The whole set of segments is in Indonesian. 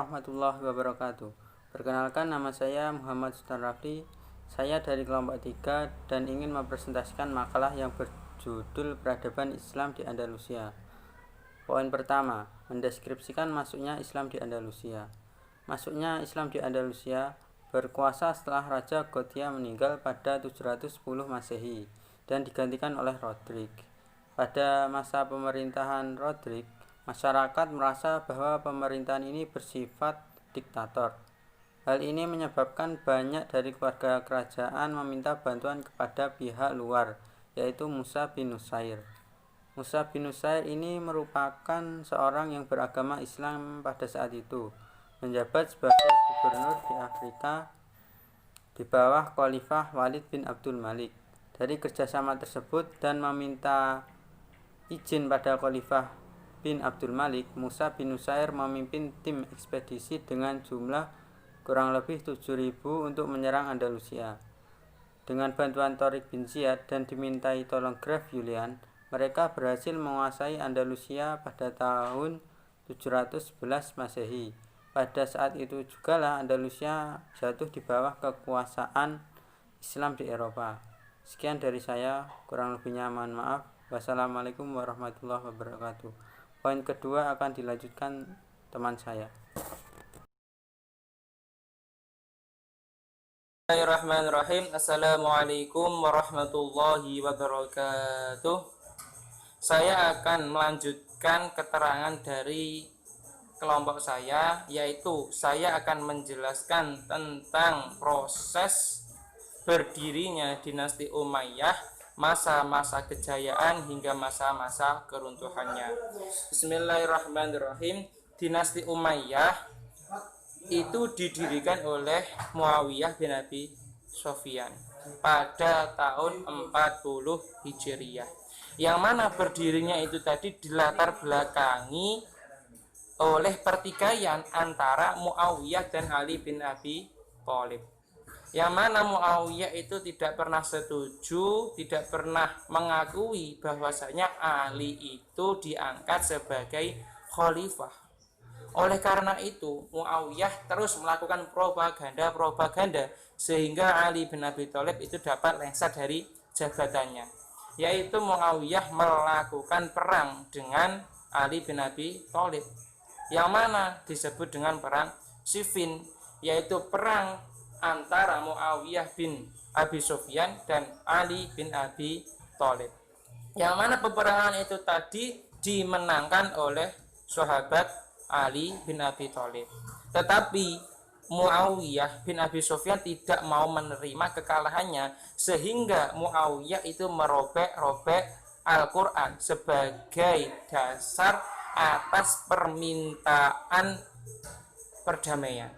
warahmatullahi wabarakatuh. Perkenalkan, nama saya Muhammad Sultan Rafli. Saya dari kelompok 3 dan ingin mempresentasikan makalah yang berjudul Peradaban Islam di Andalusia. Poin pertama, mendeskripsikan masuknya Islam di Andalusia. Masuknya Islam di Andalusia berkuasa setelah Raja Gothia meninggal pada 710 Masehi dan digantikan oleh Rodrik. Pada masa pemerintahan Rodrik, masyarakat merasa bahwa pemerintahan ini bersifat diktator. Hal ini menyebabkan banyak dari keluarga kerajaan meminta bantuan kepada pihak luar, yaitu Musa bin Nusair. Musa bin Nusair ini merupakan seorang yang beragama Islam pada saat itu, menjabat sebagai gubernur di Afrika di bawah Khalifah Walid bin Abdul Malik. Dari kerjasama tersebut dan meminta izin pada Khalifah bin Abdul Malik, Musa bin Nusair memimpin tim ekspedisi dengan jumlah kurang lebih 7.000 untuk menyerang Andalusia. Dengan bantuan Tariq bin Ziyad dan dimintai tolong Graf Julian, mereka berhasil menguasai Andalusia pada tahun 711 Masehi. Pada saat itu jugalah Andalusia jatuh di bawah kekuasaan Islam di Eropa. Sekian dari saya, kurang lebihnya mohon maaf. Wassalamualaikum warahmatullahi wabarakatuh. Poin kedua akan dilanjutkan teman saya. Bismillahirrahmanirrahim. Assalamualaikum warahmatullahi wabarakatuh. Saya akan melanjutkan keterangan dari kelompok saya, yaitu saya akan menjelaskan tentang proses berdirinya dinasti Umayyah, masa-masa kejayaan hingga masa-masa keruntuhannya. Bismillahirrahmanirrahim. Dinasti Umayyah itu didirikan oleh Muawiyah bin Abi Sufyan pada tahun 40 Hijriah. Yang mana berdirinya itu tadi dilatar belakangi oleh pertikaian antara Muawiyah dan Ali bin Abi Thalib. Yang mana Muawiyah itu tidak pernah setuju, tidak pernah mengakui bahwasanya Ali itu diangkat sebagai khalifah. Oleh karena itu, Muawiyah terus melakukan propaganda sehingga Ali bin Abi Thalib itu dapat lengser dari jabatannya. Yaitu Muawiyah melakukan perang dengan Ali bin Abi Thalib, yang mana disebut dengan perang Siffin, yaitu perang antara Muawiyah bin Abi Sufyan dan Ali bin Abi Thalib. Yang mana peperangan itu tadi dimenangkan oleh sahabat Ali bin Abi Thalib. Tetapi Muawiyah bin Abi Sufyan tidak mau menerima kekalahannya, sehingga Muawiyah itu merobek-robek Al-Quran sebagai dasar atas permintaan perdamaian.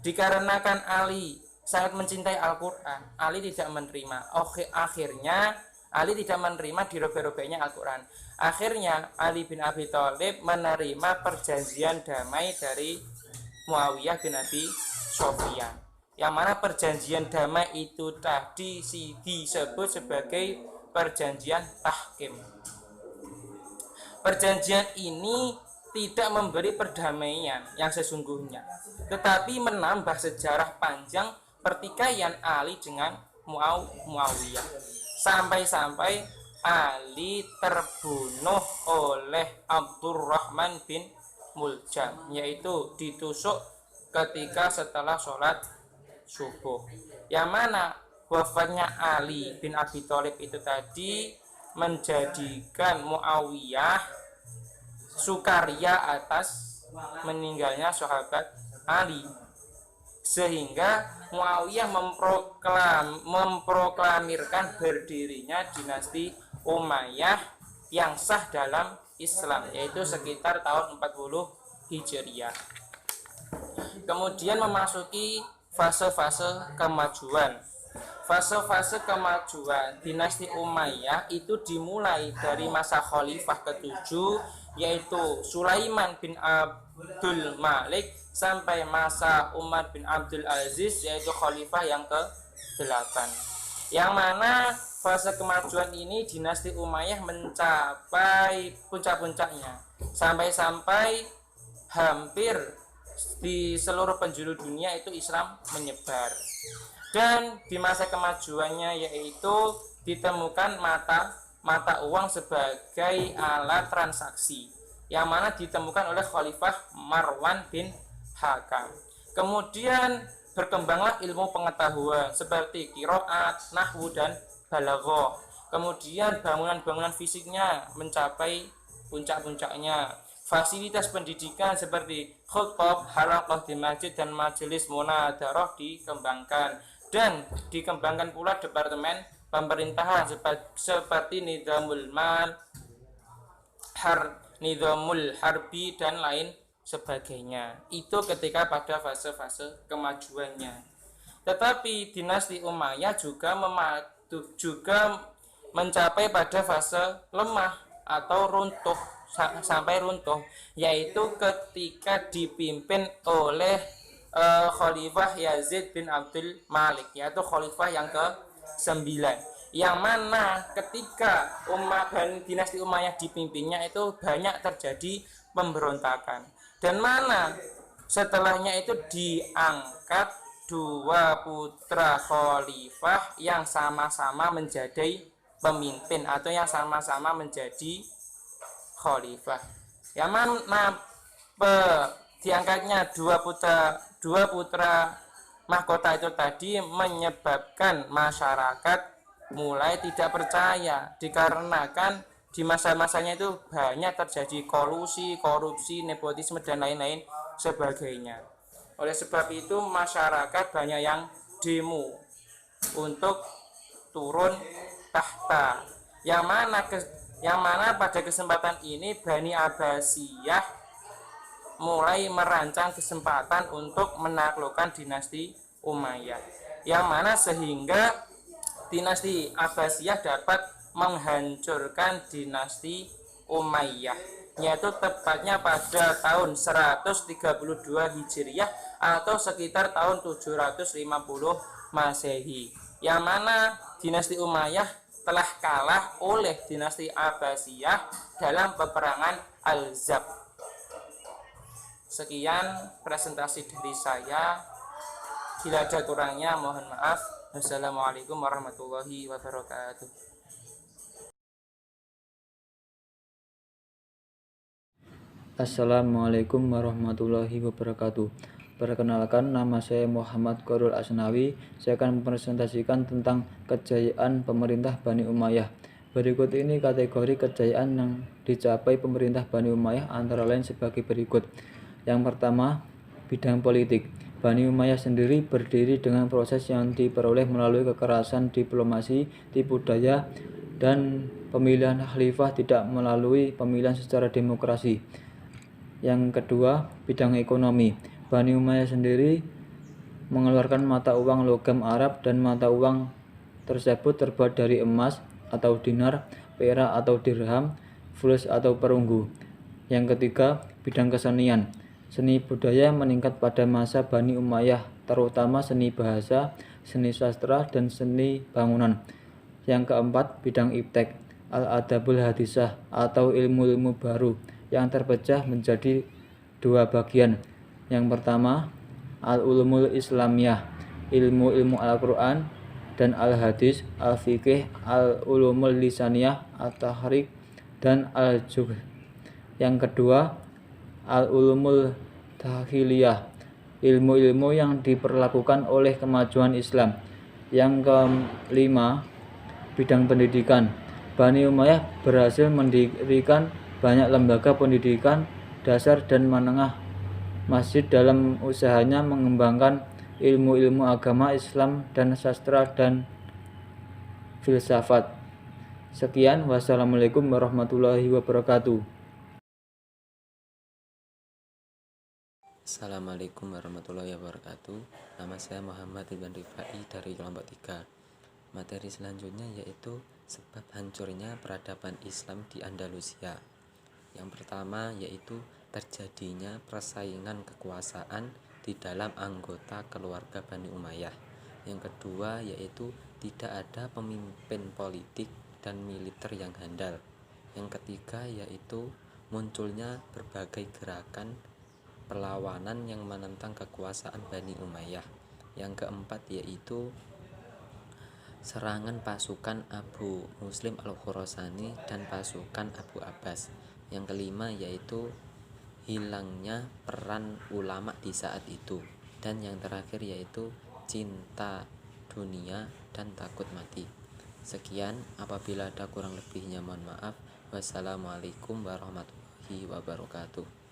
Dikarenakan Ali sangat mencintai Al-Quran, Ali tidak menerima. Akhirnya Ali tidak menerima dirobek-robeknya Al-Quran. Akhirnya Ali bin Abi Thalib menerima perjanjian damai dari Muawiyah bin Abi Sufyan. Yang mana perjanjian damai itu tadi disebut sebagai perjanjian tahkim. Perjanjian ini tidak memberi perdamaian yang sesungguhnya, tetapi menambah sejarah panjang pertikaian Ali dengan Muawiyah. Sampai-sampai Ali terbunuh oleh Abdurrahman bin Muljam, yaitu ditusuk ketika setelah sholat subuh. Yang mana wafatnya Ali bin Abi Thalib itu tadi menjadikan Muawiyah sukaria atas meninggalnya sahabat Ali, sehingga Muawiyah memproklamirkan berdirinya dinasti Umayyah yang sah dalam Islam, yaitu sekitar tahun 40 Hijriah. Kemudian memasuki fase-fase kemajuan. Fase-fase kemajuan dinasti Umayyah itu dimulai dari masa khalifah ke-7, yaitu Sulaiman bin Abdul Malik, sampai masa Umar bin Abdul Aziz, yaitu khalifah yang ke-8. Yang mana fase kemajuan ini dinasti Umayyah mencapai puncak-puncaknya, sampai-sampai hampir di seluruh penjuru dunia itu Islam menyebar. Dan di masa kemajuannya yaitu ditemukan mata uang sebagai alat transaksi yang mana ditemukan oleh Khalifah Marwan bin Hakam. Kemudian berkembanglah ilmu pengetahuan seperti qiraat, nahwu dan balaghah. Kemudian bangunan-bangunan fisiknya mencapai puncak-puncaknya. Fasilitas pendidikan seperti khutbah, halaqah di masjid dan majelis munadarah dikembangkan, dan dikembangkan pula departemen pemerintahan seperti nizamul harbi dan lain sebagainya. Itu ketika pada fase-fase kemajuannya. Tetapi dinasti Umayyah juga mencapai pada fase lemah atau runtuh sampai runtuh, yaitu ketika dipimpin oleh Khalifah Yazid bin Abdul Malik, yaitu khalifah yang ke-9, yang mana ketika dinasti Umayyah dipimpinnya itu banyak terjadi pemberontakan, dan mana setelahnya itu diangkat dua putra khalifah yang sama-sama menjadi pemimpin atau yang sama-sama menjadi khalifah, yang mana diangkatnya dua putra mahkota itu tadi menyebabkan masyarakat mulai tidak percaya, dikarenakan di masa-masanya itu banyak terjadi kolusi, korupsi, nepotisme dan lain-lain sebagainya. Oleh sebab itu masyarakat banyak yang demo untuk turun tahta, yang mana pada kesempatan ini Bani Abbasiyah mulai merancang kesempatan untuk menaklukkan dinasti Umayyah, yang mana sehingga dinasti Abbasiyah dapat menghancurkan dinasti Umayyah, yaitu tepatnya pada tahun 132 Hijriah atau sekitar tahun 750 Masehi, yang mana dinasti Umayyah telah kalah oleh dinasti Abbasiyah dalam peperangan Al-Zab. Sekian presentasi dari saya. Bila ada kurangnya mohon maaf. Wassalamualaikum warahmatullahi wabarakatuh. Assalamualaikum warahmatullahi wabarakatuh. Perkenalkan, nama saya Muhammad Korul Asnawi. Saya akan mempresentasikan tentang kejayaan pemerintah Bani Umayyah. Berikut ini kategori kejayaan yang dicapai pemerintah Bani Umayyah antara lain sebagai berikut. Yang pertama, bidang politik. Bani Umayyah sendiri berdiri dengan proses yang diperoleh melalui kekerasan diplomasi, tipu daya, dan pemilihan khalifah tidak melalui pemilihan secara demokrasi. Yang kedua, bidang ekonomi. Bani Umayyah sendiri mengeluarkan mata uang logam Arab, dan mata uang tersebut terbuat dari emas atau dinar, perak atau dirham, fulus atau perunggu. Yang ketiga, bidang kesenian. Seni budaya meningkat pada masa Bani Umayyah, terutama seni bahasa, seni sastra, dan seni bangunan. Yang keempat, bidang iptek, al-adabul hadisah atau ilmu-ilmu baru yang terpecah menjadi dua bagian. Yang pertama, al-ulumul islamiyah, ilmu-ilmu Al-Quran dan al-hadis, al-fiqih, al-ulumul lisaniyah, at-tahrik, dan al-juh. Yang kedua, al-ulumul tahiliyah, ilmu-ilmu yang diperlakukan oleh kemajuan Islam. Yang kelima, bidang pendidikan. Bani Umayyah berhasil mendirikan banyak lembaga pendidikan dasar dan menengah masjid dalam usahanya mengembangkan ilmu-ilmu agama Islam dan sastra dan filsafat. Sekian, wassalamualaikum warahmatullahi wabarakatuh. Assalamualaikum warahmatullahi wabarakatuh. Nama saya Muhammad Ibn Rifai dari kelompok 3. Materi selanjutnya yaitu sebab hancurnya peradaban Islam di Andalusia. Yang pertama yaitu terjadinya persaingan kekuasaan di dalam anggota keluarga Bani Umayyah. Yang kedua yaitu tidak ada pemimpin politik dan militer yang handal. Yang ketiga yaitu munculnya berbagai gerakan perlawanan yang menentang kekuasaan Bani Umayyah. Yang keempat yaitu serangan pasukan Abu Muslim Al-Khurasani dan pasukan Abu Abbas. Yang kelima yaitu hilangnya peran ulama di saat itu. Dan yang terakhir yaitu cinta dunia dan takut mati. Sekian, apabila ada kurang lebihnya mohon maaf. Wassalamualaikum warahmatullahi wabarakatuh.